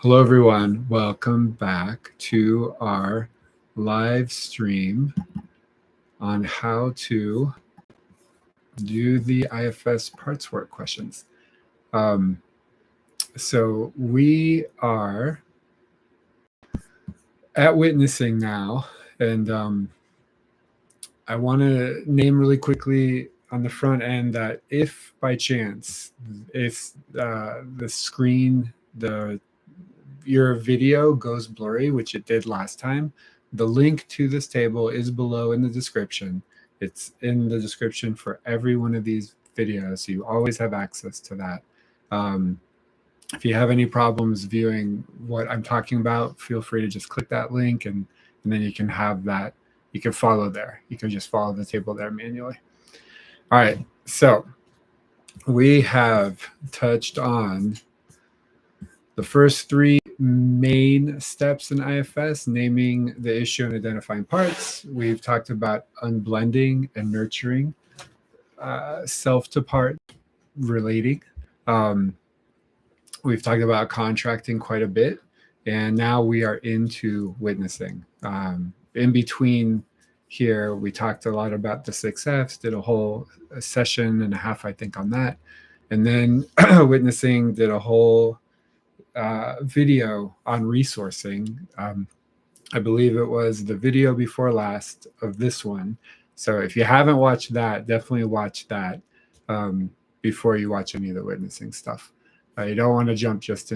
Hello, everyone. Welcome back to our live stream on how to do the IFS parts work questions. So we are at witnessing now, and I want to name really quickly on the front end that if by chance, if the screen, your video goes blurry, which it did last time, the link to this table is below in the description. It's in the description for every one of these videos, so you always have access to that. If you have any problems viewing what I'm talking about, feel free to just click that link and then you can have that. You can follow there. You can just follow the table there manually. All right, so we have touched on the first three main steps in IFS, naming the issue and identifying parts. We've talked about unblending and nurturing, self to part relating. We've talked about contracting quite a bit, and now we are into witnessing. In between here, we talked a lot about the 6Fs, did a whole session and a half, I think, on that. And then witnessing did a whole video on resourcing. I believe it was the video before last of this one. So if you haven't watched that, definitely watch that before you watch any of the witnessing stuff. You don't want to jump just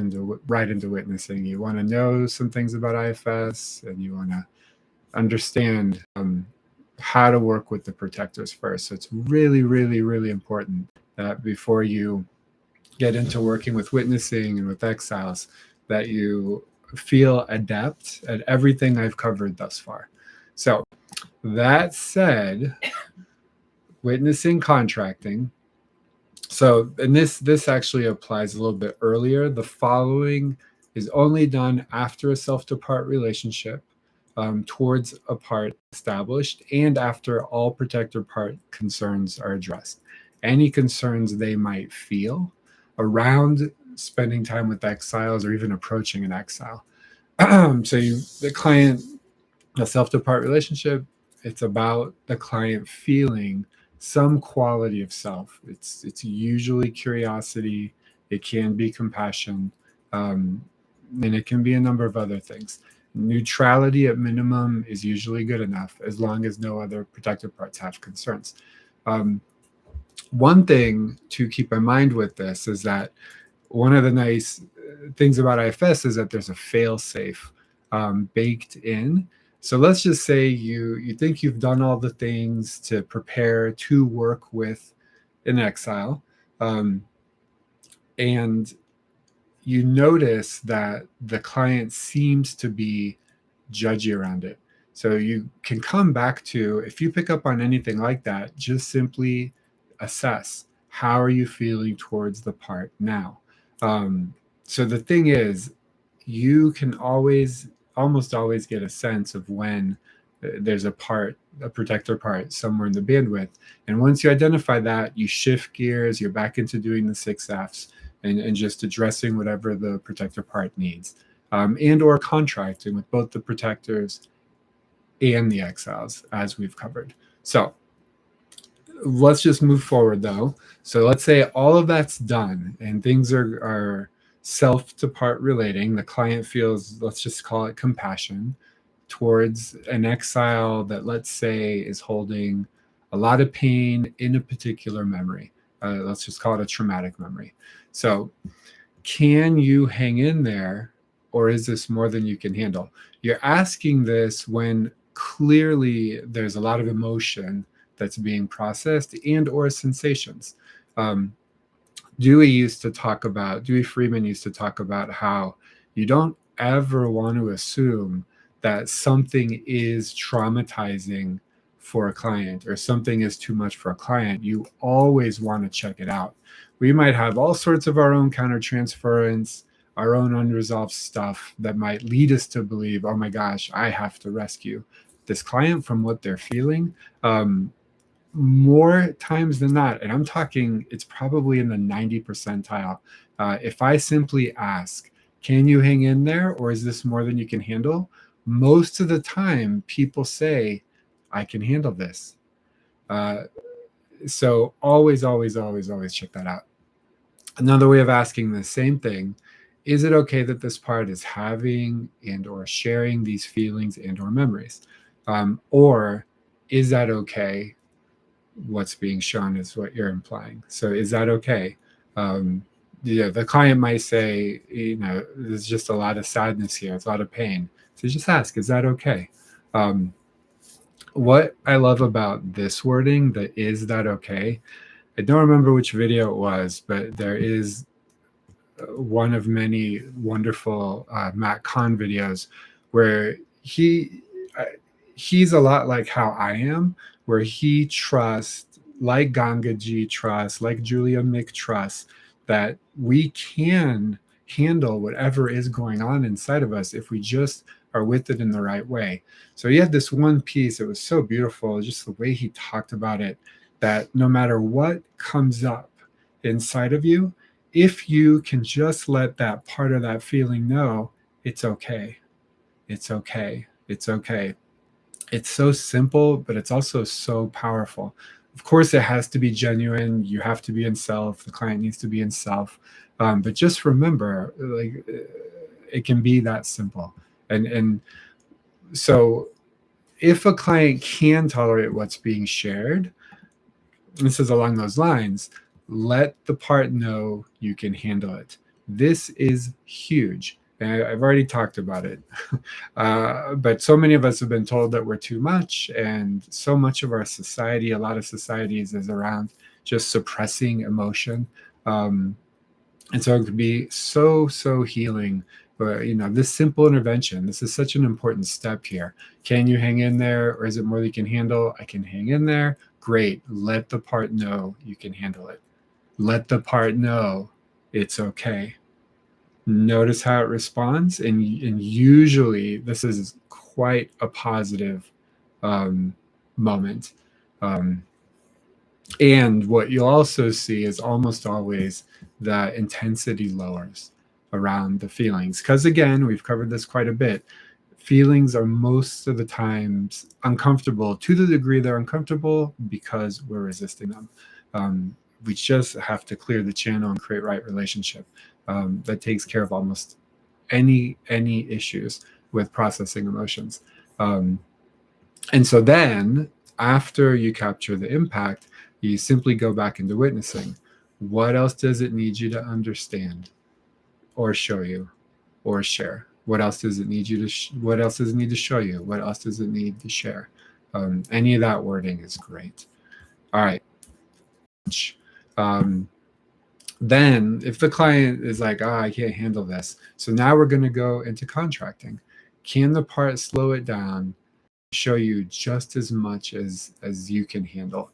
right into witnessing. You want to know some things about IFS, and you want to understand how to work with the protectors first. So it's really, really, really important that before you get into working with witnessing and with exiles, that you feel adept at everything I've covered thus far. So that said, witnessing, contracting. So, and this actually applies a little bit earlier. The following is only done after a self-to-part relationship towards a part established and after all protector part concerns are addressed. Any concerns they might feel around spending time with exiles or even approaching an exile. So the client, a self-to-part relationship, it's about the client feeling some quality of self. It's usually curiosity. It can be compassion, and it can be a number of other things. Neutrality at minimum is usually good enough as long as no other protective parts have concerns. One thing to keep in mind with this is that one of the nice things about IFS is that there's a fail-safe baked in. So let's just say you think you've done all the things to prepare to work with an exile, and you notice that the client seems to be judgy around it. So you can come back to, if you pick up on anything like that, just simply assess, how are you feeling towards the part now? So the thing is, you can almost always get a sense of when there's a protector part somewhere in the bandwidth. And once you identify that, you shift gears, you're back into doing the 6Fs and just addressing whatever the protector part needs, and or contracting with both the protectors and the exiles, as we've covered. So let's just move forward though. So let's say all of that's done and things are self to part relating. The client feels, let's just call it compassion towards an exile that, let's say, is holding a lot of pain in a particular memory. Let's just call it a traumatic memory. So can you hang in there, or is this more than you can handle? You're asking this when clearly there's a lot of emotion that's being processed and or sensations. Dewey Freeman used to talk about how you don't ever want to assume that something is traumatizing for a client or something is too much for a client. You always want to check it out. We might have all sorts of our own countertransference, our own unresolved stuff that might lead us to believe, oh my gosh, I have to rescue this client from what they're feeling. More times than not, and I'm talking, it's probably in the 90 percentile. If I simply ask, Can you hang in there, or is this more than you can handle? Most of the time, people say, I can handle this. So always, always, always, always check that out. Another way of asking the same thing, is it okay that this part is having and or sharing these feelings and or memories? Or is that okay? What's being shown is what you're implying. So is that okay? The client might say, there's just a lot of sadness here. It's a lot of pain. So just ask, is that okay? What I love about this wording, the is that okay? I don't remember which video it was, but there is one of many wonderful Matt Kahn videos where he's a lot like how I am, where he trusts, like Gangaji trusts, like Julia Mick trusts, that we can handle whatever is going on inside of us if we just are with it in the right way. So he had this one piece, it was so beautiful, just the way he talked about it, that no matter what comes up inside of you, if you can just let that part of that feeling know, it's okay. It's okay. It's okay. It's so simple, but it's also so powerful. Of course, it has to be genuine. You have to be in self. The client needs to be in self. But just remember, like, it can be that simple. And so if a client can tolerate what's being shared, this is along those lines, let the part know you can handle it. This is huge. And I've already talked about it. But so many of us have been told that we're too much. And so much of our society, a lot of societies, is around just suppressing emotion. And so it could be so, so healing. But, this simple intervention, this is such an important step here. Can you hang in there, or is it more than you can handle? I can hang in there. Great. Let the part know you can handle it. Let the part know it's okay. Notice how it responds. And usually this is quite a positive moment. And what you'll also see is almost always the intensity lowers around the feelings. Because again, we've covered this quite a bit. Feelings are most of the times uncomfortable to the degree they're uncomfortable because we're resisting them. We just have to clear the channel and create right relationship. That takes care of almost any issues with processing emotions. And so then after you capture the impact, you simply go back into witnessing. What else does it need you to understand or show you or share? What else does it need you to what else does it need to show you? What else does it need to share? Any of that wording is great. All right. Then if the client is like, I can't handle this. So now we're going to go into contracting. Can the part slow it down, show you just as much as you can handle?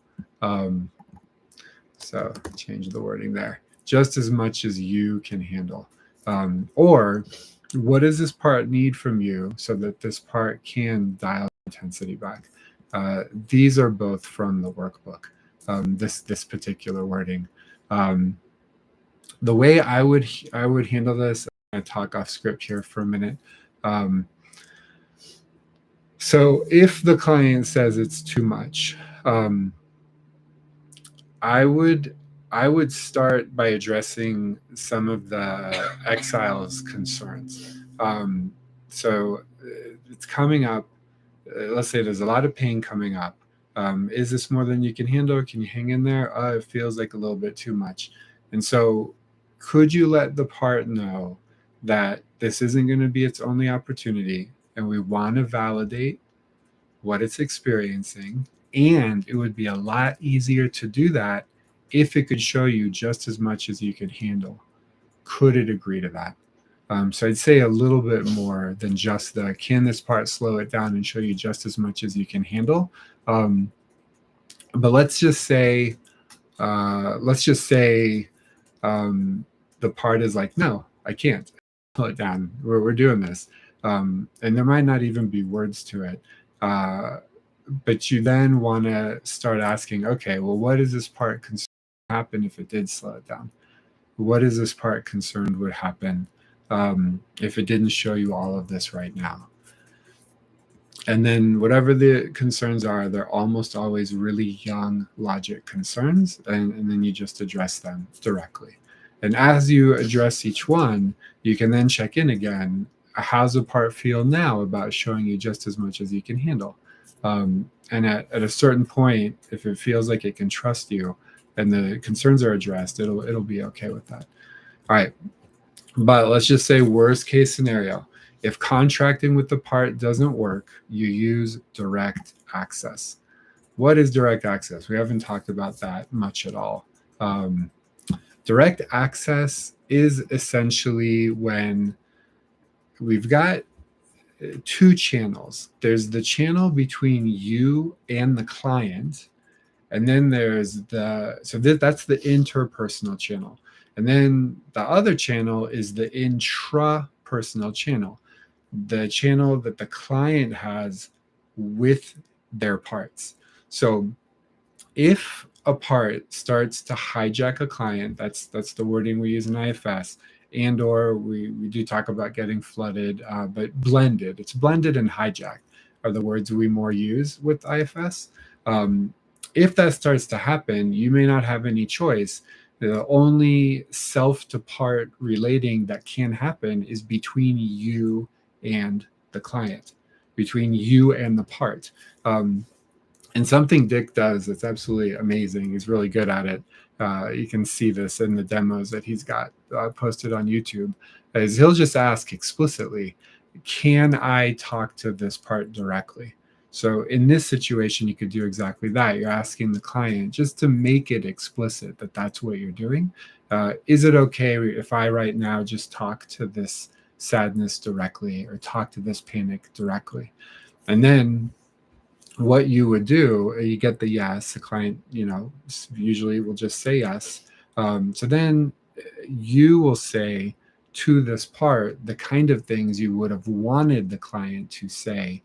So change the wording there. Just as much as you can handle. Or what does this part need from you so that this part can dial intensity back? These are both from the workbook, this particular wording. The way I would handle this, I'm going to talk off script here for a minute. So if the client says it's too much, I would start by addressing some of the exile's concerns. So it's coming up. Let's say there's a lot of pain coming up. Is this more than you can handle? Can you hang in there? It feels like a little bit too much. And so could you let the part know that this isn't going to be its only opportunity, and we want to validate what it's experiencing, and it would be a lot easier to do that if it could show you just as much as you could handle. Could it agree to that? So I'd say a little bit more than just the, can this part slow it down and show you just as much as you can handle? But let's just say the part is like, no, I can't slow it down. We're doing this. And there might not even be words to it. But you then want to start asking, okay, well, what is this part concerned would happen if it did slow it down? What is this part concerned would happen if it didn't show you all of this right now. And then whatever the concerns are, they're almost always really young logic concerns, and then you just address them directly. And as you address each one, you can then check in again. How's a part feel now about showing you just as much as you can handle? And at a certain point, if it feels like it can trust you and the concerns are addressed, it'll be okay with that. All right. But let's just say worst case scenario. If contracting with the part doesn't work, you use direct access. What is direct access? We haven't talked about that much at all. Direct access is essentially when we've got two channels. There's the channel between you and the client, and then there's that's the interpersonal channel. And then the other channel is the intrapersonal channel, the channel that the client has with their parts. So if a part starts to hijack a client, that's the wording we use in IFS, and or we do talk about getting flooded, but blended. It's blended and hijacked are the words we more use with IFS. If that starts to happen, you may not have any choice. The only self to part relating that can happen is between you and the client, between you and the part. And something Dick does that's absolutely amazing. He's really good at it. You can see this in the demos that he's got posted on YouTube. Is he'll just ask explicitly, "Can I talk to this part directly?" So in this situation, you could do exactly that. You're asking the client just to make it explicit that that's what you're doing. Is it okay if I right now just talk to this sadness directly or talk to this panic directly? And then what you would do, you get the yes, the client, usually will just say yes. So then you will say to this part the kind of things you would have wanted the client to say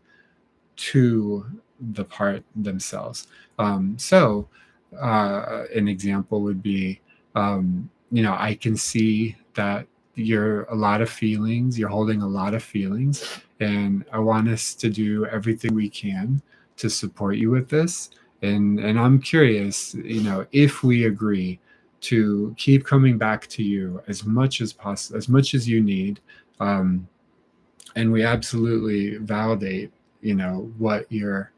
to the part themselves. So an example would be, I can see that you're holding a lot of feelings, and I want us to do everything we can to support you with this. And I'm curious, if we agree to keep coming back to you as much as possible, as much as you need, and we absolutely validate, what you're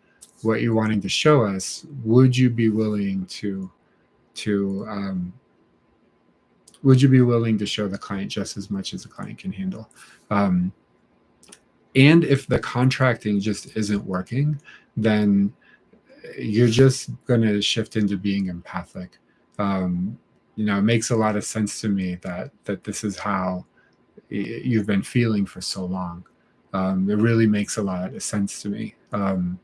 wanting to show us, would you be willing to show the client just as much as the client can handle? And if the contracting just isn't working, then you're just going to shift into being empathic. It makes a lot of sense to me that this is how you've been feeling for so long. It really makes a lot of sense to me. I'm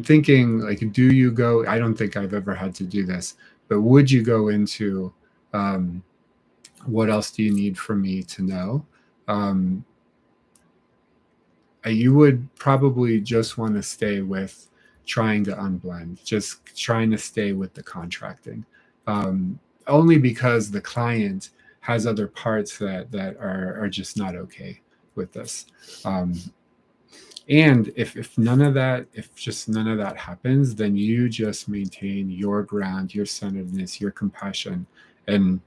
thinking, like, do you go? I don't think I've ever had to do this, but would you go into what else do you need from me to know? You would probably just want to stay with trying to unblend, just trying to stay with the contracting, only because the client has other parts that are just not okay with this. And if just none of that happens, then you just maintain your ground, your centeredness, your compassion, and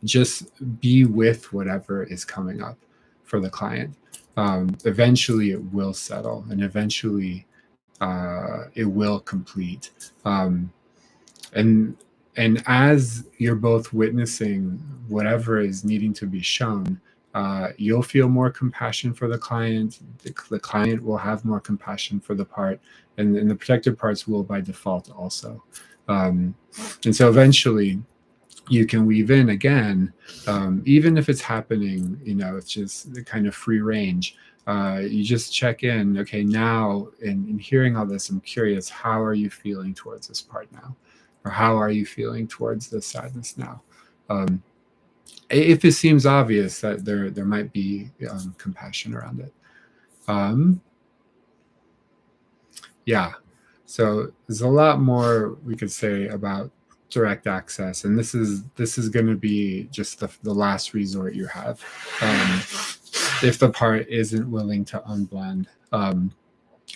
just be with whatever is coming up for the client. Eventually it will settle, and eventually it will complete. And as you're both witnessing whatever is needing to be shown, you'll feel more compassion for the client. The client will have more compassion for the part, and the protected parts will by default also. And so eventually you can weave in again, even if it's happening, it's just the kind of free range. You just check in. Okay, now in hearing all this, I'm curious, how are you feeling towards this part now? Or how are you feeling towards the sadness now? If it seems obvious that there might be compassion around it. So there's a lot more we could say about direct access, and this is going to be just the last resort you have, if the part isn't willing to unblend,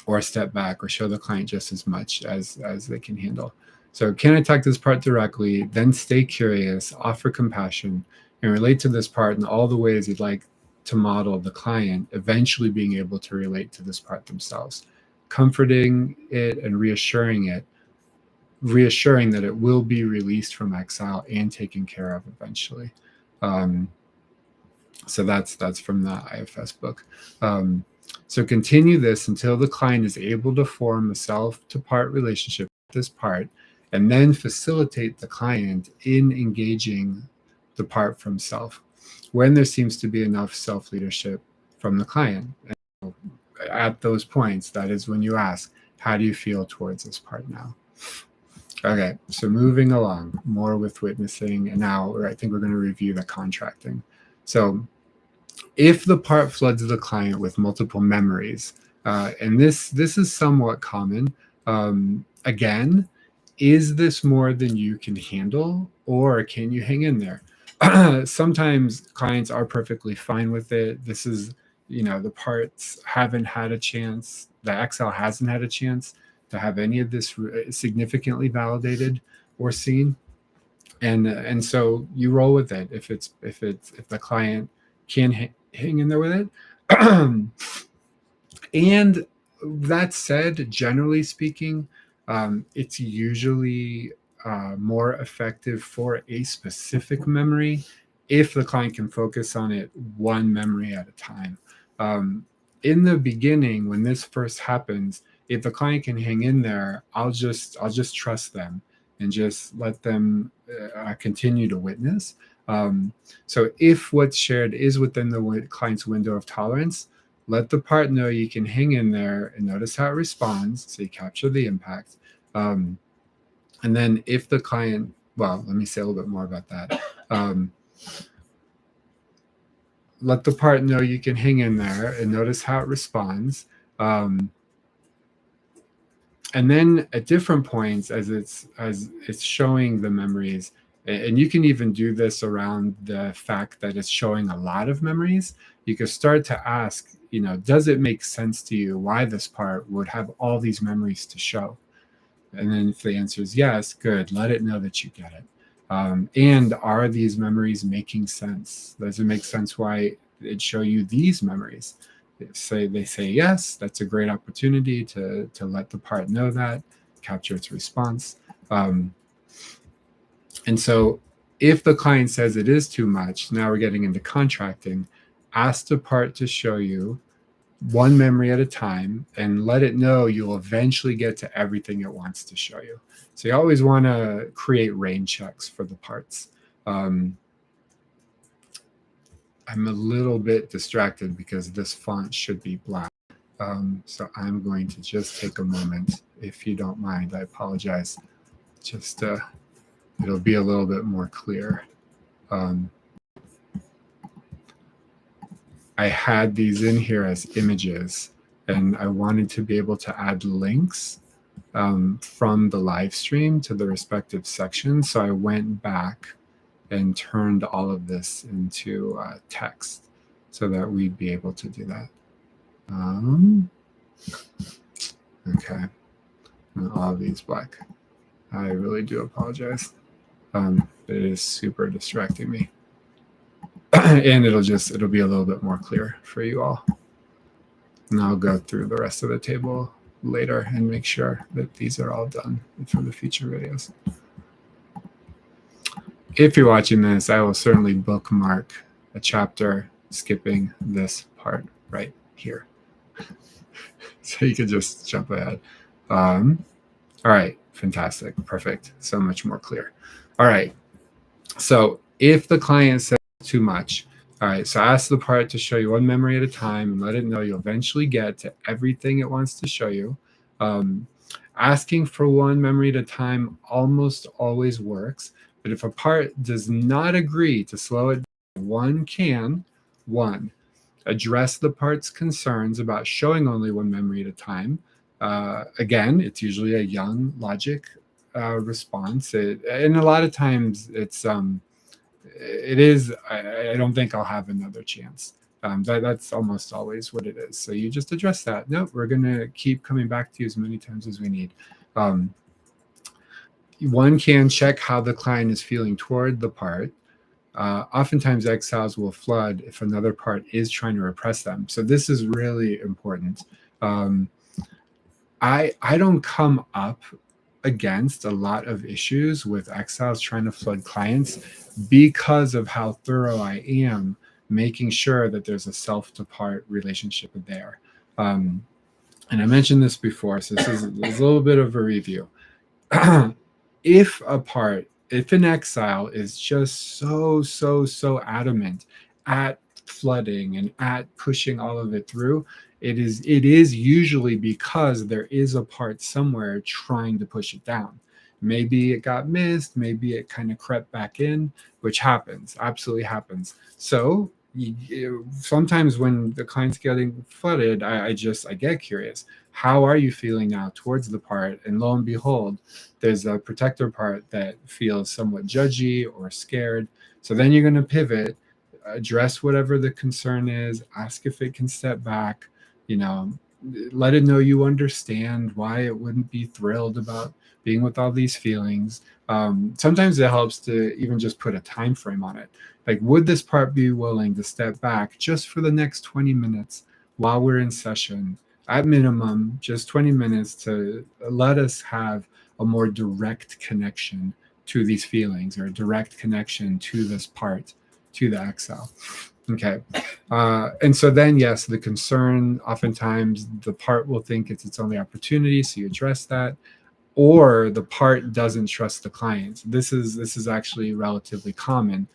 or step back or show the client just as much as they can handle. So can attack this part directly, then stay curious, offer compassion, and relate to this part in all the ways you'd like to model the client, eventually being able to relate to this part themselves, comforting it and reassuring that it will be released from exile and taken care of eventually. So that's from the IFS book. So continue this until the client is able to form a self-to-part relationship with this part, and then facilitate the client in engaging the part from self when there seems to be enough self-leadership from the client. And at those points, that is when you ask, how do you feel towards this part now? Okay, so moving along, more with witnessing, and now I think we're going to review the contracting. So if the part floods the client with multiple memories, and this is somewhat common, again, is this more than you can handle, or can you hang in there? Sometimes clients are perfectly fine with it. This is, the parts haven't had a chance, the exile hasn't had a chance to have any of this significantly validated or seen, and so you roll with it if the client can hang in there with it. And that said, generally speaking, it's usually more effective for a specific memory if the client can focus on it one memory at a time. In the beginning, when this first happens, if the client can hang in there, I'll just trust them and just let them continue to witness. So if what's shared is within the client's window of tolerance, let the part know you can hang in there and notice how it responds, so you capture the impact. And then if the client, well, let me say a little bit more about that. Let the part know you can hang in there and notice how it responds. And then at different points, as it's showing the memories, and you can even do this around the fact that it's showing a lot of memories, you can start to ask, does it make sense to you why this part would have all these memories to show? And then if the answer is yes, good, let it know that you get it. And are these memories making sense? Does it make sense why it show you these memories? If they say yes, that's a great opportunity to let the part know that, capture its response. And so if the client says it is too much, now we're getting into contracting. Ask the part to show you one memory at a time and let it know you'll eventually get to everything it wants to show you. So you always want to create rain checks for the parts. I'm a little bit distracted because this font should be black. So I'm going to just take a moment, if you don't mind. I apologize. Just it'll be a little bit more clear. I had these in here as images, and I wanted to be able to add links from the live stream to the respective sections. So I went back and turned all of this into text so that we'd be able to do that. Okay, and all of these black. I really do apologize. It is super distracting me. And it'll be a little bit more clear for you all. And I'll go through the rest of the table later and make sure that these are all done for the future videos. If you're watching this, I will certainly bookmark a chapter skipping this part right here. So you could just jump ahead. All right, fantastic, perfect, so much more clear. All right, so if the client says too much, all right, so ask the part to show you one memory at a time and let it know you'll eventually get to everything it wants to show you. Asking for one memory at a time almost always works, but if a part does not agree to slow it down, one, address the part's concerns about showing only one memory at a time. Again, it's usually a young logic response. And a lot of times it is, I don't think I'll have another chance. That's almost always what it is. So you just address that. No, we're going to keep coming back to you as many times as we need. One can check how the client is feeling toward the part. Oftentimes exiles will flood if another part is trying to repress them. So this is really important. I don't come up against a lot of issues with exiles trying to flood clients because of how thorough I am making sure that there's a self to part relationship there. And I mentioned this before, so this is a little bit of a review. If an exile is just so adamant at flooding and at pushing all of it through, it is usually because there is a part somewhere trying to push it down. Maybe it got missed, maybe it kind of crept back in, which happens, absolutely happens. So sometimes when the client's getting flooded, I get curious. How are you feeling now towards the part? And lo and behold, there's a protector part that feels somewhat judgy or scared. So then you're going to pivot, address whatever the concern is, ask if it can step back, let it know you understand why it wouldn't be thrilled about being with all these feelings. Sometimes it helps to even just put a time frame on it. Like, would this part be willing to step back just for the next 20 minutes while we're in session? At minimum, just 20 minutes to let us have a more direct connection to these feelings, or a direct connection to this part, to the exile. Okay. And so then, yes, the concern, oftentimes the part will think it's its only opportunity, so you address that. Or the part doesn't trust the client. This is actually relatively common.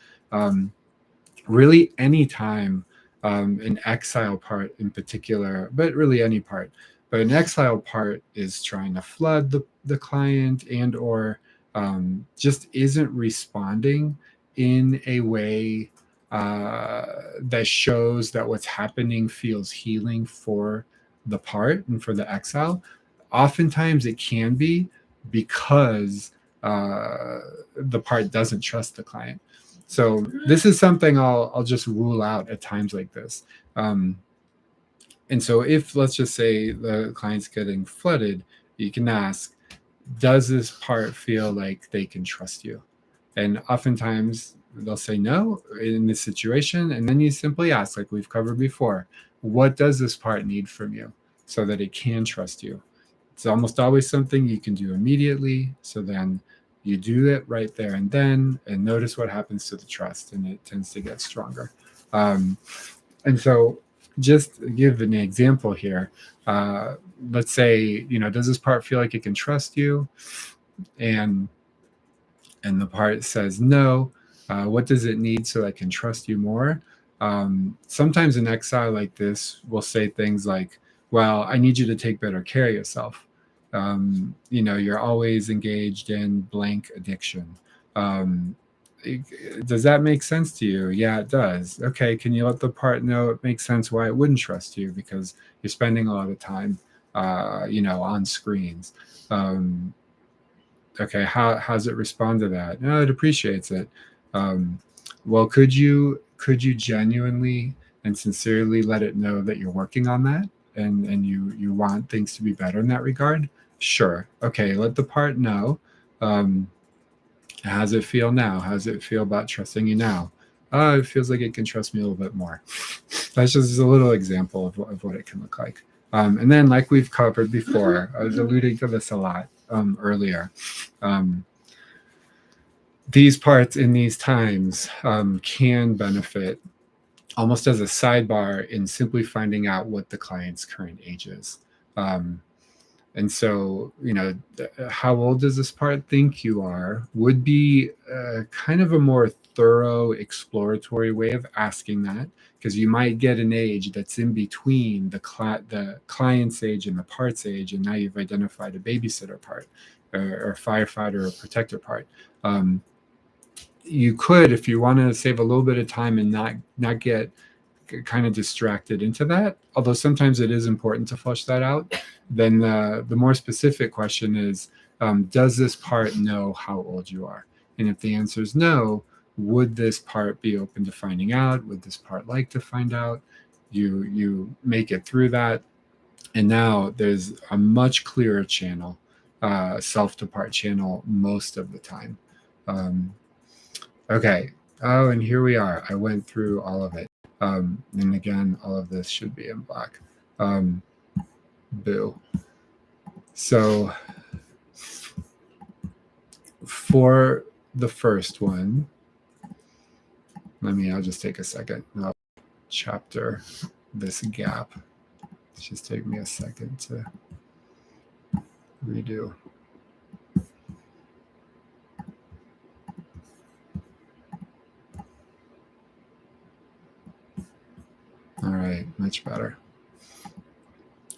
Really, anytime an exile part in particular, but really any part, but an exile part is trying to flood the client and or just isn't responding in a way that shows that what's happening feels healing for the part and for the exile. Oftentimes it can be because the part doesn't trust the client. So this is something I'll just rule out at times like this. And so if, let's just say, the client's getting flooded, you can ask, does this part feel like they can trust you? And oftentimes they'll say no in this situation. And then you simply ask, like we've covered before, what does this part need from you so that it can trust you? It's almost always something you can do immediately. So then you do it right there and then, and notice what happens to the trust, and it tends to get stronger. And so just give an example here. Let's say, does this part feel like it can trust you? And the part says no. What does it need so I can trust you more? Sometimes an exile like this will say things like, well, I need you to take better care of yourself. You're always engaged in blank addiction. Does that make sense to you? Yeah, it does. Okay, can you let the part know it makes sense why it wouldn't trust you? Because you're spending a lot of time, on screens. Okay, how's it respond to that? No, it appreciates it. Well, could you genuinely and sincerely let it know that you're working on that, and you want things to be better in that regard? Sure. Okay, let the part know. How's it feel now? How's it feel about trusting you now? It feels like it can trust me a little bit more. That's just a little example of what it can look like. And then, like we've covered before, I was alluding to this a lot earlier. These parts in these times can benefit almost as a sidebar in simply finding out what the client's current age is. And so, how old does this part think you are would be kind of a more thorough exploratory way of asking that, because you might get an age that's in between the client's age and the part's age, and now you've identified a babysitter part or firefighter or protector part. You could, if you want to save a little bit of time and not get kind of distracted into that, although sometimes it is important to flush that out, then the more specific question is, Does this part know how old you are? And if the answer is no, would this part be open to finding out? Would this part like to find out? You make it through that, and now there's a much clearer channel, self-to-part channel most of the time. Okay. Oh, and here we are. I went through all of it. And again, all of this should be in black. Boo. So for the first one, I'll just take a second. I'll chapter this gap. Just take me a second to redo. All right, much better.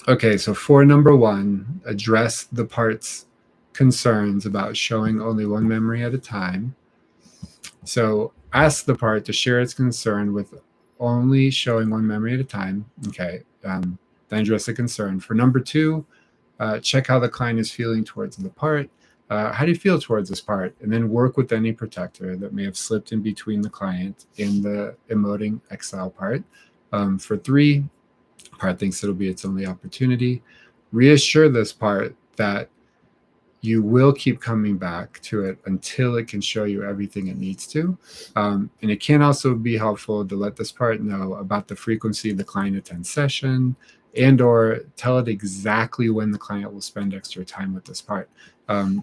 Okay, so for number one, address the part's concerns about showing only one memory at a time. So ask the part to share its concern with only showing one memory at a time. Okay, then address the concern. For number two, check how the client is feeling towards the part. How do you feel towards this part? And then work with any protector that may have slipped in between the client and the emoting exile part. For three, part thinks it'll be its only opportunity. Reassure this part that you will keep coming back to it until it can show you everything it needs to. And it can also be helpful to let this part know about the frequency the client attends session, and or tell it exactly when the client will spend extra time with this part.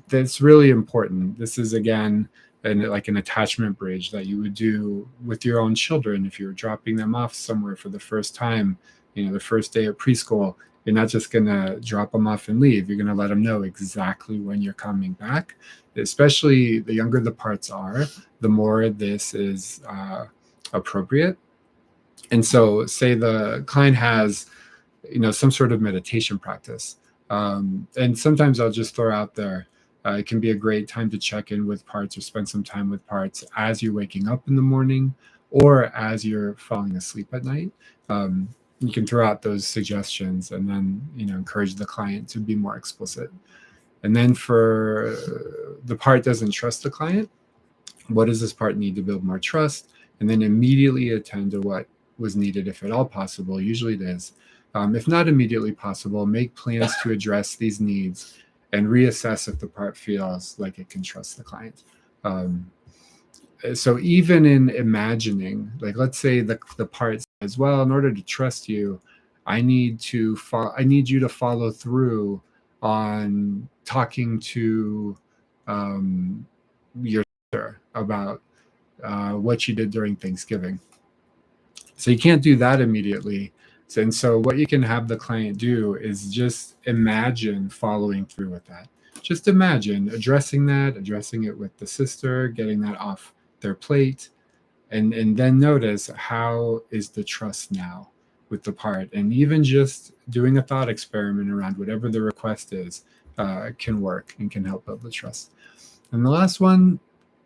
That's really important. This is, again, like an attachment bridge that you would do with your own children if you were dropping them off somewhere for the first time, the first day of preschool. You're not just going to drop them off and leave. You're going to let them know exactly when you're coming back. Especially the younger the parts are, the more this is appropriate. And so say the client has, some sort of meditation practice. And sometimes I'll just throw out there, it can be a great time to check in with parts or spend some time with parts as you're waking up in the morning or as you're falling asleep at night. You can throw out those suggestions and then, encourage the client to be more explicit. And then for the part doesn't trust the client, what does this part need to build more trust? And then immediately attend to what was needed, if at all possible. Usually it is. If not immediately possible, make plans to address these needs and reassess if the part feels like it can trust the client. So even in imagining, like let's say the part says, well, in order to trust you, I need you to follow through on talking to your sister about what you did during Thanksgiving. So you can't do that immediately. And so what you can have the client do is just imagine following through with that. Just imagine addressing it with the sister, getting that off their plate, and then notice, how is the trust now with the part? And even just doing a thought experiment around whatever the request is can work and can help build the trust. And the last one,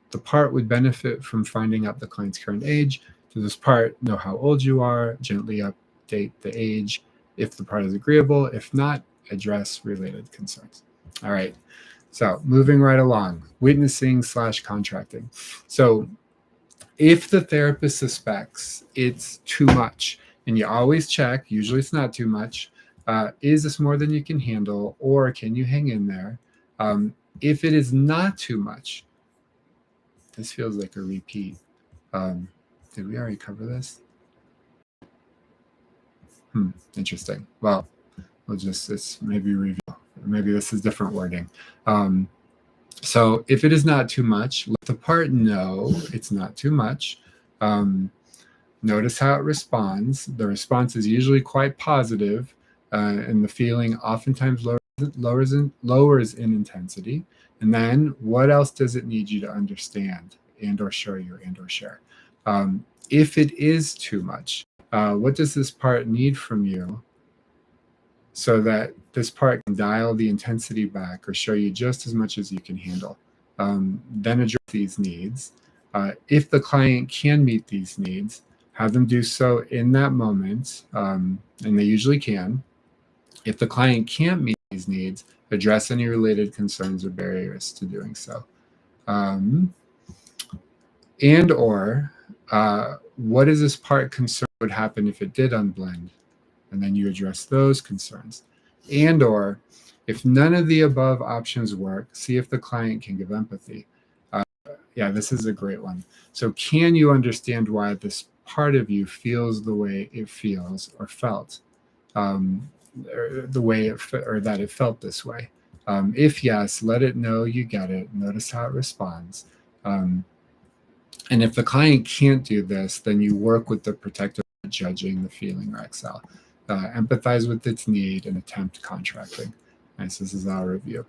the part would benefit from finding out the client's current age. Does this part know how old you are? Gently update the age if the part is agreeable. If not, address related concerns. All right. So moving right along, witnessing/contracting. So if the therapist suspects it's too much, and you always check, usually it's not too much, is this more than you can handle, or can you hang in there? If it is not too much, this feels like a repeat. Did we already cover this? Interesting. Well, it's maybe review. Maybe this is different wording. So if it is not too much, let the part know it's not too much. Notice how it responds. The response is usually quite positive, and the feeling oftentimes lowers in intensity. And then what else does it need you to understand and or show you and or share? If it is too much, what does this part need from you so that this part can dial the intensity back or show you just as much as you can handle? Then address these needs. If the client can meet these needs, have them do so in that moment, and they usually can. If the client can't meet these these needs, address any related concerns or barriers to doing so. And or what is this part concerned would happen if it did unblend? And then you address those concerns. And or if none of the above options work, see if the client can give empathy. Yeah, this is a great one. So can you understand why this part of you feels the way it feels or felt? Or the way or that it felt this way. If yes, let it know you get it. Notice how it responds. And if the client can't do this, then you work with the protector, judging the feeling or excel. Empathize with its need and attempt contracting. Nice. This is our review.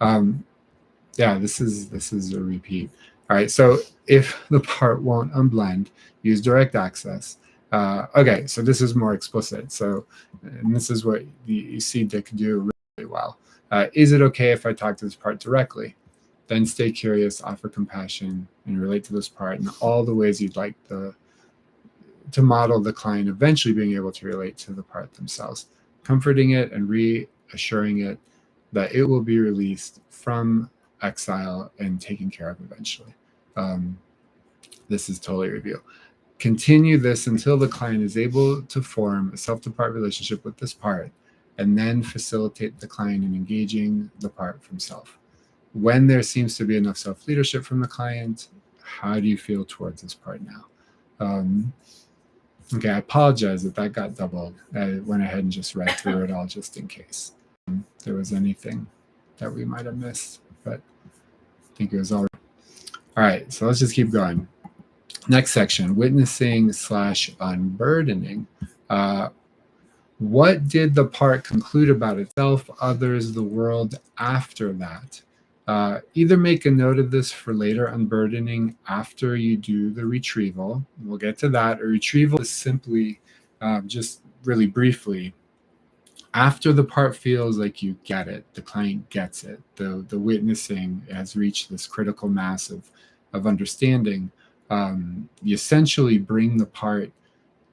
Yeah, this is a repeat. All right. So if the part won't unblend, use direct access. Okay, so this is more explicit. So, and this is what you see Dick do really well. Is it okay if I talk to this part directly? Then stay curious, offer compassion, and relate to this part in all the ways you'd like to model the client eventually being able to relate to the part themselves, comforting it and reassuring it that it will be released from exile and taken care of eventually. This is totally review. Continue this until the client is able to form a self-to-part relationship with this part, and then facilitate the client in engaging the part from self. When there seems to be enough self-leadership from the client, how do you feel towards this part now? Okay, I apologize that got doubled. I went ahead and just read through it all just in case there was anything that we might have missed, but I think it was all right. All right, so let's just keep going. Next section, witnessing / unburdening. What did the part conclude about itself, others, the world after that? Either make a note of this for later unburdening after you do the retrieval. We'll get to that. A retrieval is simply, just really briefly, after the part feels like you get it, the client gets it, the witnessing has reached this critical mass of understanding, you essentially bring the part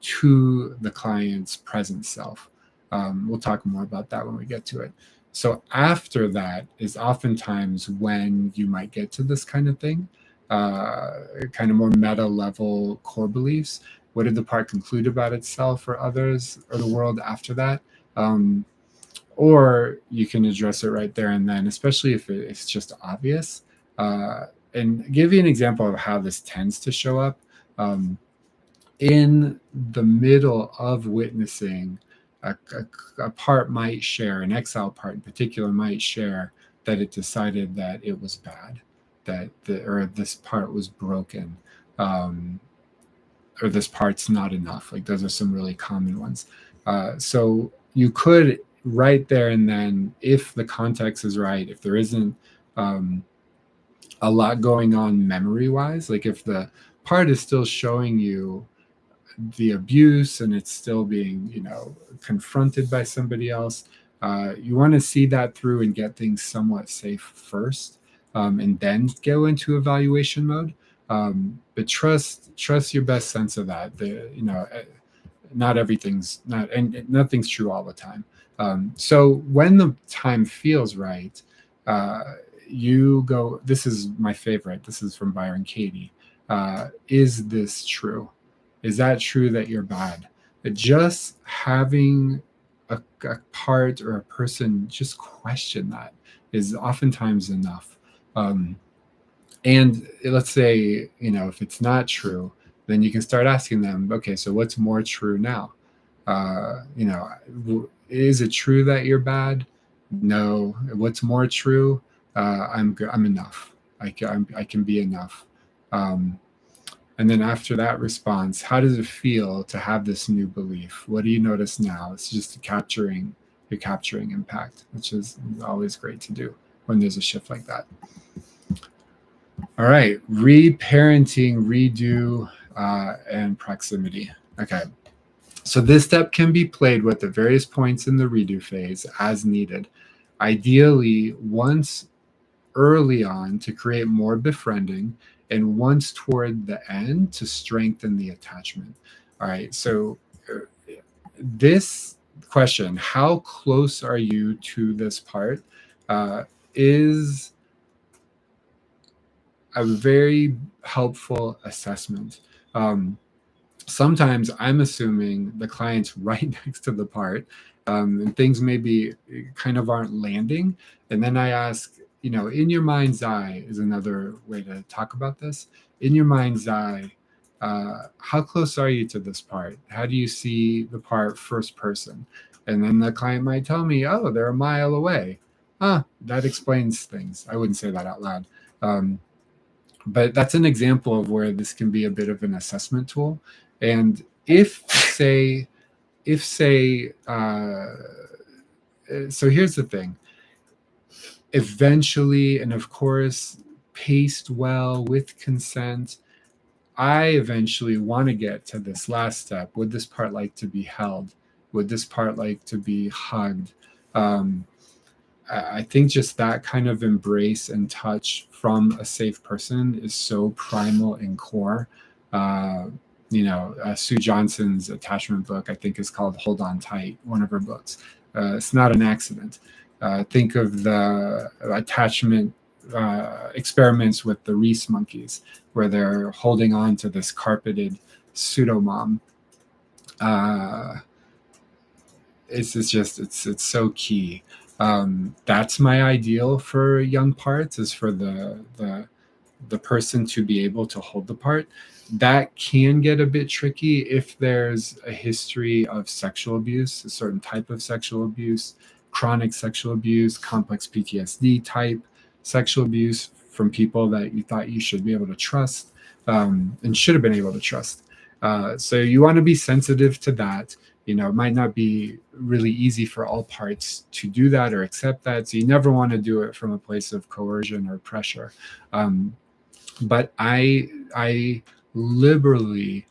to the client's present self. We'll talk more about that when we get to it. So after that is oftentimes when you might get to this kind of thing, kind of more meta level core beliefs. What did the part conclude about itself or others or the world after that? Or you can address it right there and then, especially if it's just obvious. And give you an example of how this tends to show up. In the middle of witnessing, a part might share, an exile part in particular might share that it decided that it was bad, that or this part was broken, or this part's not enough. Like those are some really common ones. So you could right there and then, if the context is right, if there isn't a lot going on memory-wise, like if the part is still showing you the abuse and it's still being, confronted by somebody else, you want to see that through and get things somewhat safe first, and then go into evaluation mode. But trust your best sense of that. Not everything's and nothing's true all the time. So when the time feels right, you go, this is my favorite. This is from Byron Katie. Is this true? Is that true that you're bad? Just having a part or a person just question that is oftentimes enough. And let's say, if it's not true, then you can start asking them, okay, so what's more true now? Is it true that you're bad? No. What's more true? I'm enough. I can be enough. And then after that response, how does it feel to have this new belief? What do you notice now? It's just capturing impact, which is always great to do when there's a shift like that. All right, reparenting, redo, and proximity. Okay, so this step can be played with at various points in the redo phase as needed. Ideally, once early on to create more befriending, and once toward the end to strengthen the attachment. All right, so this question, how close are you to this part, is a very helpful assessment. Sometimes I'm assuming the client's right next to the part, and things maybe kind of aren't landing. And then I ask, in your mind's eye is another way to talk about this. In your mind's eye, how close are you to this part? How do you see the part first person? And then the client might tell me, oh, they're a mile away. That explains things. I wouldn't say that out loud. But that's an example of where this can be a bit of an assessment tool. And if say, so here's the thing. Eventually, and of course, paced well with consent, I eventually want to get to this last step. Would this part like to be held? Would this part like to be hugged? I think just that kind of embrace and touch from a safe person is so primal and core. Sue Johnson's attachment book, I think, is called Hold On Tight, one of her books. It's not an accident. Think of the attachment experiments with the Reese monkeys, where they're holding on to this carpeted pseudomom. It's so key. That's my ideal for young parts, is for the person to be able to hold the part. That can get a bit tricky if there's a history of sexual abuse, a certain type of sexual abuse, chronic sexual abuse, complex PTSD type sexual abuse from people that you thought you should be able to trust, and should have been able to trust. So you want to be sensitive to that. It might not be really easy for all parts to do that or accept that. So you never want to do it from a place of coercion or pressure. But I liberally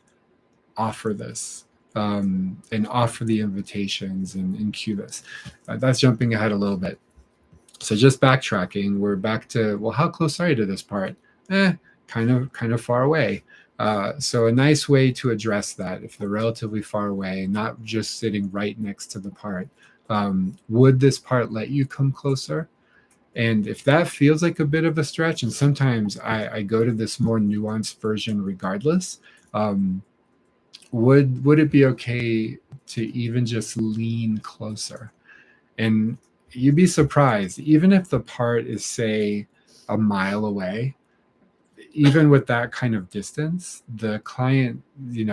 offer this, and offer the invitations and cue this. That's jumping ahead a little bit. So just backtracking, we're back to, well, how close are you to this part? Kind of far away. So a nice way to address that, if they're relatively far away, not just sitting right next to the part, would this part let you come closer? And if that feels like a bit of a stretch, and sometimes I go to this more nuanced version regardless, would it be okay to even just lean closer? And you'd be surprised, even if the part is, say, a mile away, even with that kind of distance, the client,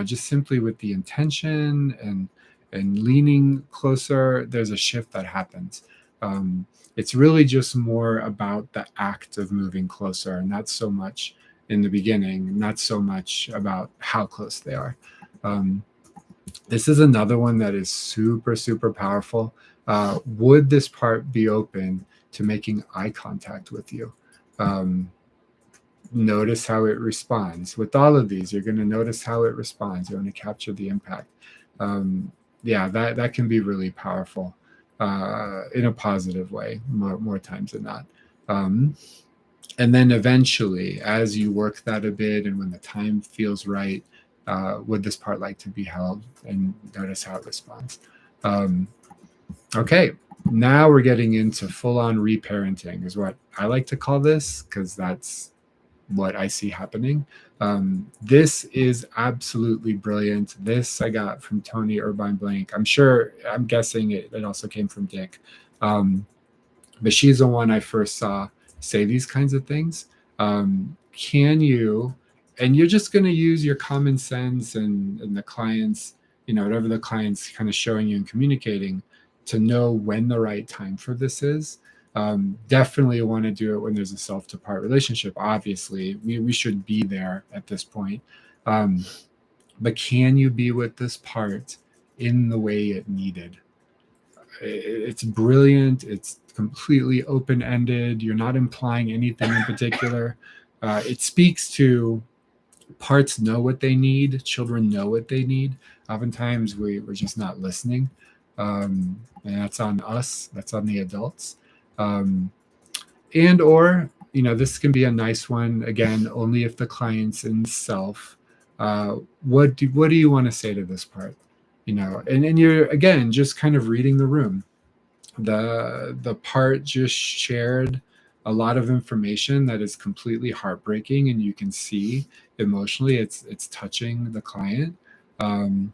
just simply with the intention and leaning closer, there's a shift that happens. It's really just more about the act of moving closer, and not so much in the beginning, not so much about how close they are. This is another one that is super, super powerful. Would this part be open to making eye contact with you? Notice how it responds. With all of these, you're going to notice how it responds. You're going to capture the impact. That can be really powerful, in a positive way, more times than not. And then eventually, as you work that a bit, and when the time feels right, would this part like to be held? And notice how it responds. Okay, now we're getting into full-on reparenting, is what I like to call this, because that's what I see happening. This is absolutely brilliant. This I got from Tony Irvine Blank. I'm guessing it also came from Dick. But she's the one I first saw say these kinds of things. Can you, and you're just going to use your common sense and the client's, whatever the client's kind of showing you and communicating, to know when the right time for this is. Definitely want to do it when there's a self-to-part relationship. Obviously, we should be there at this point. But can you be with this part in the way it needed? It's brilliant. It's completely open-ended. You're not implying anything in particular. It speaks to parts know what they need. Children know what they need. Oftentimes, we're just not listening. And that's on us. That's on the adults. And or, this can be a nice one, again, only if the client's in self. What do you want to say to this part? and you're, again, just kind of reading the room. The part just shared a lot of information that is completely heartbreaking, and you can see emotionally it's touching the client. um,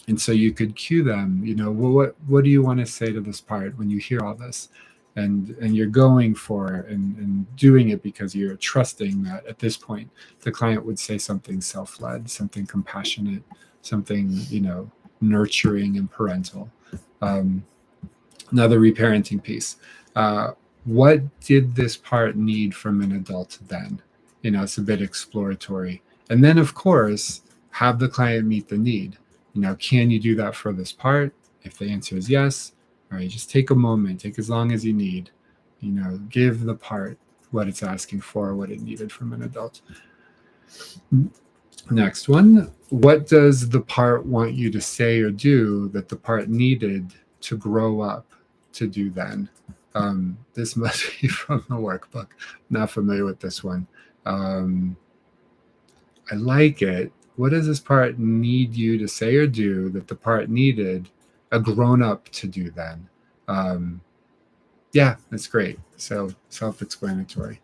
and so you could cue them, well, what do you want to say to this part when you hear all this? And you're going for it, and doing it because you're trusting that at this point the client would say something self-led, something compassionate, something, nurturing and parental. um, Another reparenting piece. What did this part need from an adult then? It's a bit exploratory. And then, of course, have the client meet the need. Can you do that for this part? If the answer is yes, all right, just take a moment, take as long as you need. Give the part what it's asking for, what it needed from an adult. Next one. What does the part want you to say or do that the part needed to grow up to do then? This must be from the workbook. Not familiar with this one. I like it. What does this part need you to say or do that the part needed a grown up to do then? Yeah, that's great. So self-explanatory.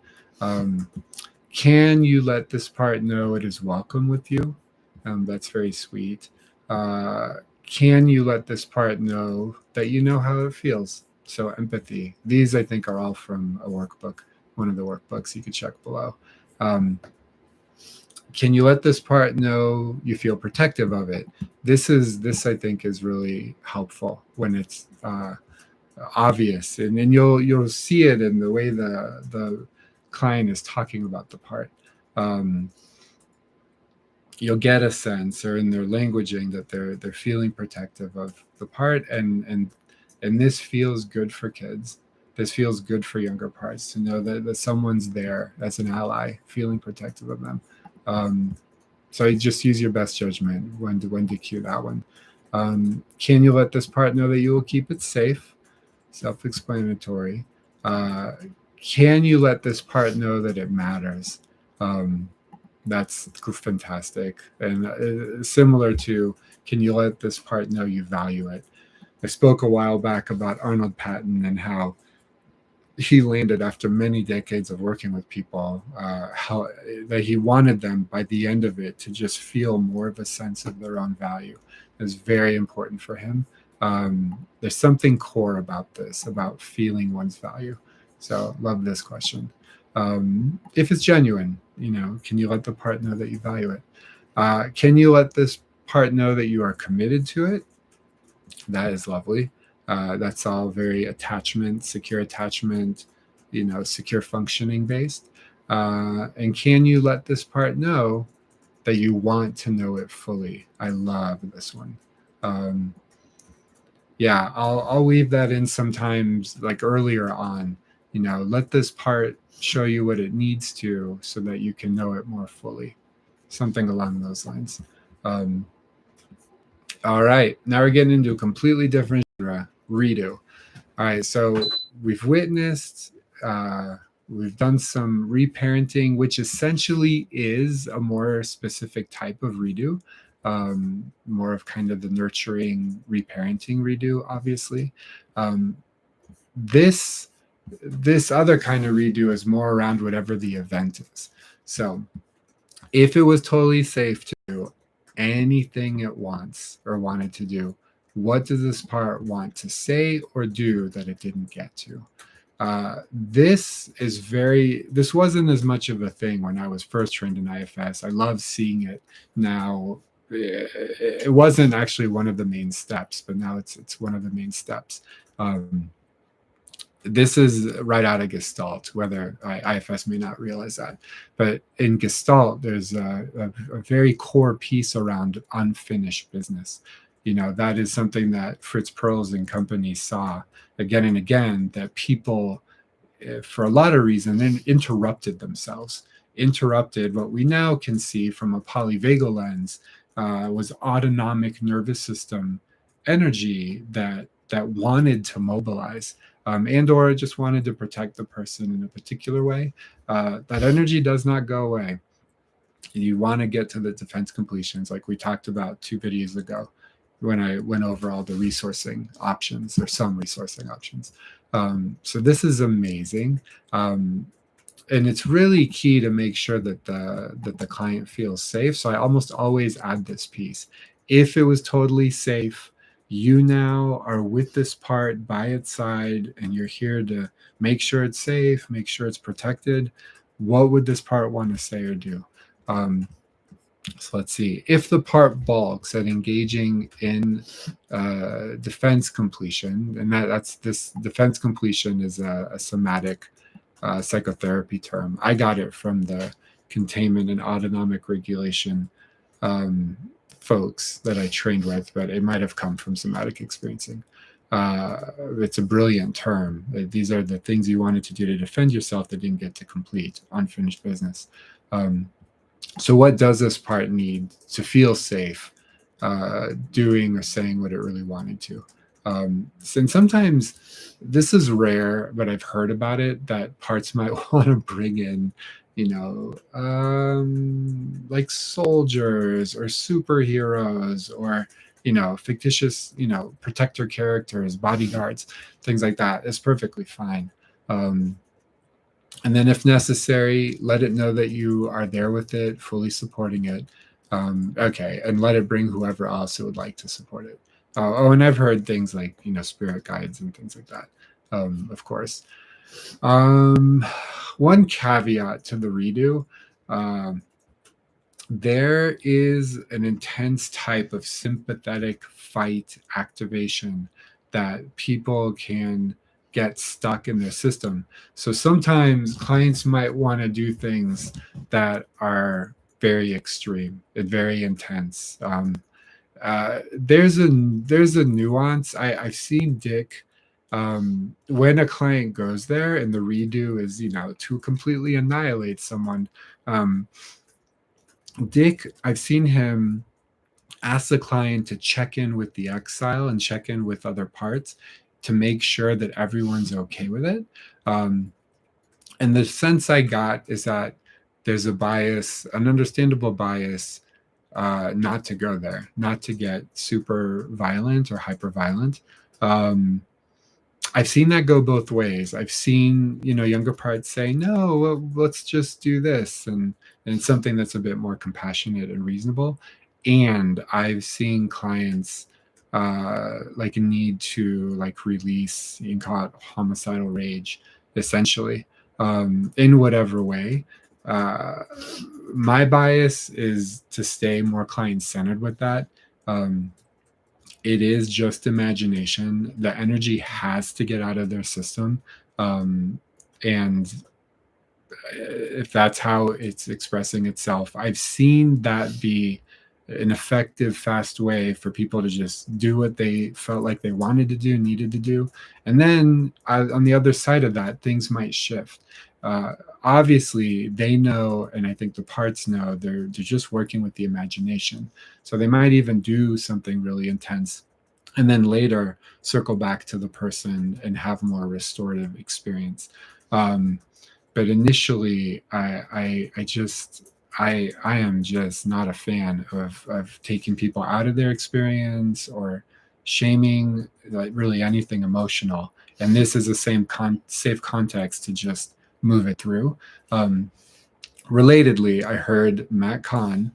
Can you let this part know it is welcome with you? That's very sweet. Can you let this part know that you know how it feels? So empathy. These, I think, are all from a workbook, one of the workbooks you could check below. Can you let this part know you feel protective of it? This, I think, is really helpful when it's obvious, and then you'll see it in the way the client is talking about the part. You'll get a sense, or in their languaging, that they're feeling protective of the part, and this feels good for kids. This feels good for younger parts to know that someone's there as an ally, feeling protective of them. So you just use your best judgment when to cue that one. Can you let this part know that you will keep it safe? Self-explanatory. Can you let this part know that it matters? That's fantastic. And similar to, can you let this part know you value it? I spoke a while back about Arnold Patton and how he landed, after many decades of working with people, how that he wanted them by the end of it to just feel more of a sense of their own value. It was very important for him. There's something core about this, about feeling one's value. So love this question. If it's genuine, can you let the part know that you value it? Can you let this part know that you are committed to it? That is lovely. That's all very secure attachment, secure functioning based. And can you let this part know that you want to know it fully? I love this one. Yeah, I'll weave that in sometimes, like earlier on. Let this part show you what it needs to, so that you can know it more fully. Something along those lines. All right, now we're getting into a completely different genre, redo. All right, so we've witnessed, we've done some reparenting, which essentially is a more specific type of redo, more of kind of the nurturing, reparenting redo, obviously. This other kind of redo is more around whatever the event is. So if it was totally safe to do anything it wants or wanted to do, what does this part want to say or do that it didn't get to? This wasn't as much of a thing when I was first trained in IFS. I love seeing it now. It wasn't actually one of the main steps, but now it's one of the main steps. This is right out of Gestalt, whether IFS may not realize that. But in Gestalt, there's a very core piece around unfinished business. That is something that Fritz Perls and company saw again and again, that people, for a lot of reasons, then interrupted themselves. Interrupted what we now can see from a polyvagal lens was autonomic nervous system energy that wanted to mobilize. And or just wanted to protect the person in a particular way. That energy does not go away. You want to get to the defense completions, like we talked about 2 videos ago. when I went over all the resourcing options, or some resourcing options. So this is amazing. And it's really key to make sure that the client feels safe. So I almost always add this piece. If it was totally safe, you now are with this part by its side, and you're here to make sure it's safe, make sure it's protected. What would this part want to say or do? So let's see. If the part balks at engaging in defense completion, and that's this defense completion is a somatic psychotherapy term. I got it from the containment and autonomic regulation folks that I trained with, but it might have come from somatic experiencing. It's a brilliant term. These are the things you wanted to do to defend yourself that didn't get to complete, unfinished business. So what does this part need to feel safe doing or saying what it really wanted to? And sometimes this is rare, but I've heard about it, that parts might want to bring in, like soldiers or superheroes, or, fictitious, protector characters, bodyguards, things like that. It's perfectly fine. And then if necessary, let it know that you are there with it, fully supporting it. Okay, and let it bring whoever else it would like to support it. And I've heard things like, spirit guides and things like that, of course. One caveat to the redo. There is an intense type of sympathetic fight activation that people can get stuck in their system. So sometimes clients might want to do things that are very extreme and very intense. There's a nuance. I've seen Dick, when a client goes there and the redo is, to completely annihilate someone. Dick, I've seen him ask the client to check in with the exile and check in with other parts to make sure that everyone's okay with it. And the sense I got is that there's a bias, an understandable bias, not to go there, not to get super violent or hyper violent. I've seen that go both ways. I've seen, younger parts say, no, well, let's just do this. And it's something that's a bit more compassionate and reasonable. And I've seen clients like a need to release, you can call it homicidal rage, essentially, in whatever way. My bias is to stay more client-centered with that. It is just imagination. The energy has to get out of their system. And if that's how it's expressing itself, I've seen that be an effective, fast way for people to just do what they felt like they wanted to do, needed to do. And then on the other side of that, things might shift. Obviously, they know, and I think the parts know, they're just working with the imagination. So they might even do something really intense and then later circle back to the person and have more restorative experience. But initially, I am just not a fan of taking people out of their experience or shaming, like really anything emotional. And this is the same safe context to just move it through. Relatedly, I heard Matt Kahn.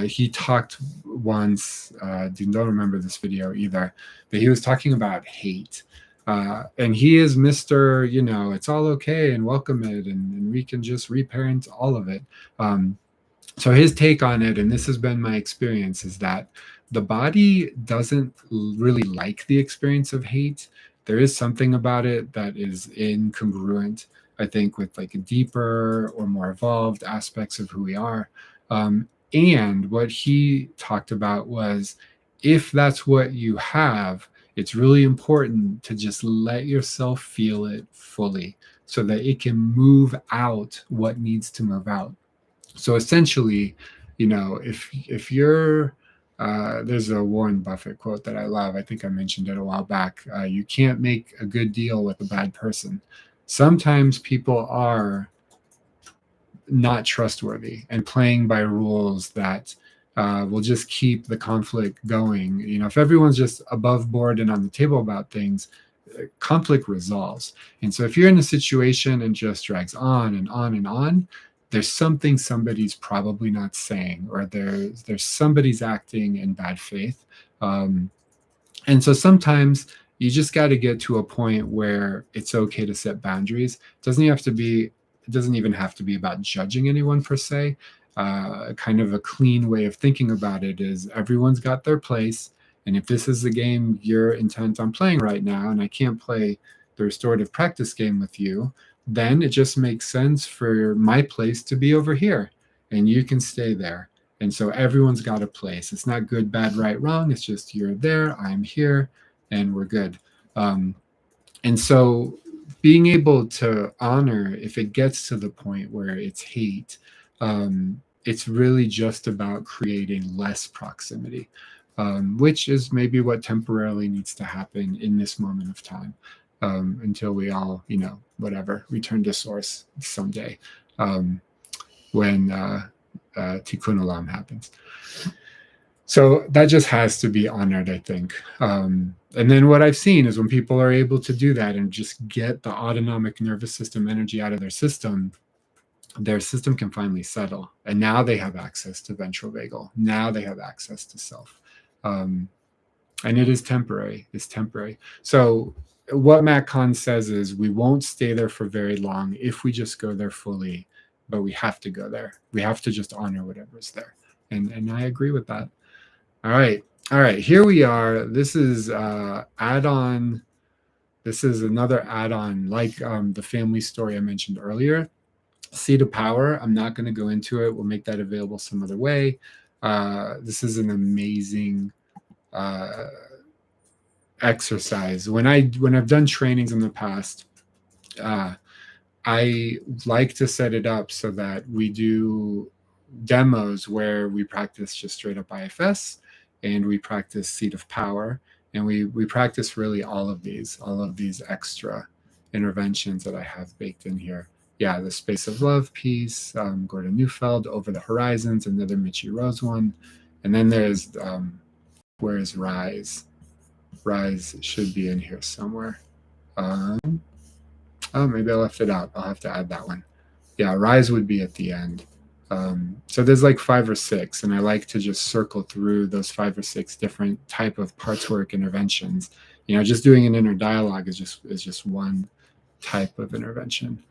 He talked once, don't remember this video either, but he was talking about hate. And he is Mr., it's all okay and welcome it, and we can just reparent all of it. So his take on it, and this has been my experience, is that the body doesn't really like the experience of hate. There is something about it that is incongruent, I think, with like a deeper or more evolved aspects of who we are. And what he talked about was, if that's what you have, it's really important to just let yourself feel it fully so that it can move out what needs to move out. So essentially, if you're, there's a Warren Buffett quote that I love. I think I mentioned it a while back. You can't make a good deal with a bad person. Sometimes people are not trustworthy and playing by rules that will just keep the conflict going. You know, if everyone's just above board and on the table about things, conflict resolves. And so if you're in a situation and just drags on and on and on, there's something somebody's probably not saying, or there's somebody's acting in bad faith. And so sometimes you just got to get to a point where it's okay to set boundaries. It doesn't even have to be about judging anyone per se. Kind of a clean way of thinking about it is everyone's got their place. And if this is the game you're intent on playing right now, and I can't play the restorative practice game with you, then it just makes sense for my place to be over here and you can stay there. And so everyone's got a place. It's not good, bad, right, wrong. It's just you're there, I'm here, and we're good. And so being able to honor, if it gets to the point where it's hate, it's really just about creating less proximity, which is maybe what temporarily needs to happen in this moment of time, until we all, whatever, return to source someday, when Tikkun Olam happens. So that just has to be honored, I think. And then what I've seen is when people are able to do that and just get the autonomic nervous system energy out of their system can finally settle. And now they have access to ventral vagal. Now they have access to self. And it is temporary. It's temporary. So what Matt Kahn says is we won't stay there for very long if we just go there fully, but we have to go there. We have to just honor whatever's there. And I agree with that. All right. Here we are. This is add-on. This is another add-on, like the family story I mentioned earlier. Seat of power. I'm not going to go into it. We'll make that available some other way. This is an amazing exercise. When I've done trainings in the past, I like to set it up so that we do demos where we practice just straight up IFS, and we practice seat of power, and we practice really all of these extra interventions that I have baked in here. Yeah, the space of love piece, Gordon Neufeld, over the horizons, another Michi Rose one, and then there's where is Rise? Rise should be in here somewhere. Oh, maybe I left it out. I'll have to add that one. Yeah, Rise would be at the end. So there's like 5 or 6, and I like to just circle through those 5 or 6 different type of parts work interventions. Just doing an inner dialogue is just one type of intervention.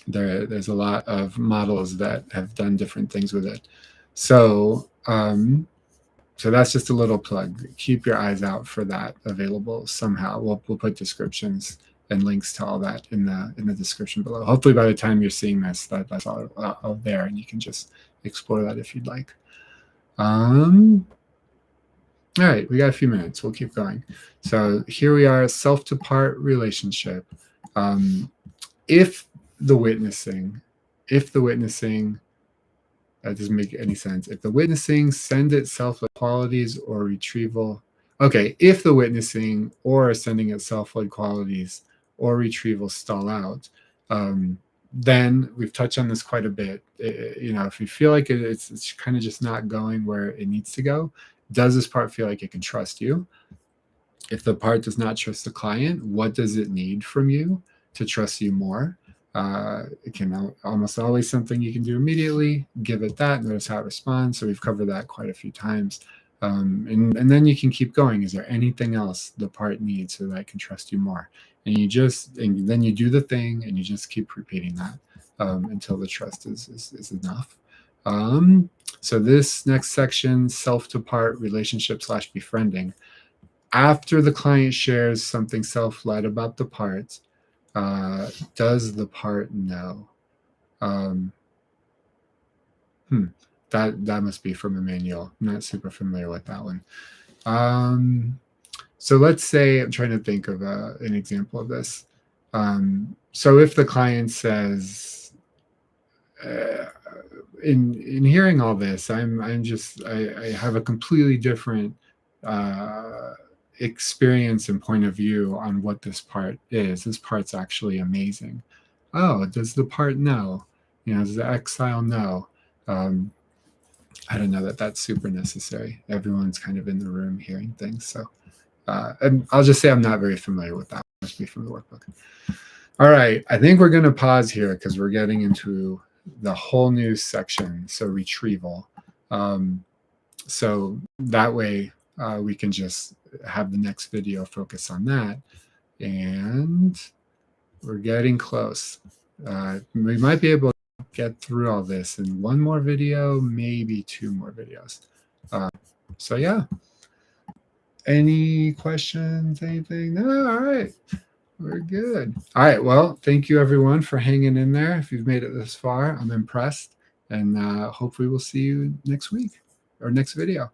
There's a lot of models that have done different things with it. So that's just a little plug. Keep your eyes out for that available somehow. We'll put descriptions and links to all that in the description below. Hopefully by the time you're seeing this, that's all out there, and you can just explore that if you'd like. All right, we got a few minutes. We'll keep going. So here we are, self to part relationship. If the witnessing, that doesn't make any sense. If the witnessing send itself with qualities or retrieval. Okay, if the witnessing or sending itself with qualities or retrieval stall out, then we've touched on this quite a bit. If you feel like it's kind of just not going where it needs to go, does this part feel like it can trust you? If the part does not trust the client, what does it need from you to trust you more? It can almost always something you can do immediately. Give it that, notice how it responds. So we've covered that quite a few times. And then you can keep going. Is there anything else the part needs so that I can trust you more? And then you do the thing, and you just keep repeating that until the trust is enough. So this next section, self to part relationship / befriending. After the client shares something self-led about the part, does the part know? That must be from a manual. I'm not super familiar with that one. So let's say, I'm trying to think of an example of this. So if the client says, in hearing all this, I have a completely different experience and point of view on what this part is. This part's actually amazing. Oh, does the part know? Does the exile know? I don't know that that's super necessary. Everyone's kind of in the room hearing things. So and I'll just say I'm not very familiar with that. Must be from the workbook. All right. I think we're going to pause here because we're getting into the whole new section. So retrieval. So that way we can just have the next video focus on that. And we're getting close. We might be able to get through all this in one more video, maybe two more videos. So yeah. Any questions? Anything? No? All right. We're good. All right. Well, thank you everyone for hanging in there. If you've made it this far, I'm impressed. And hopefully we'll see you next week or next video.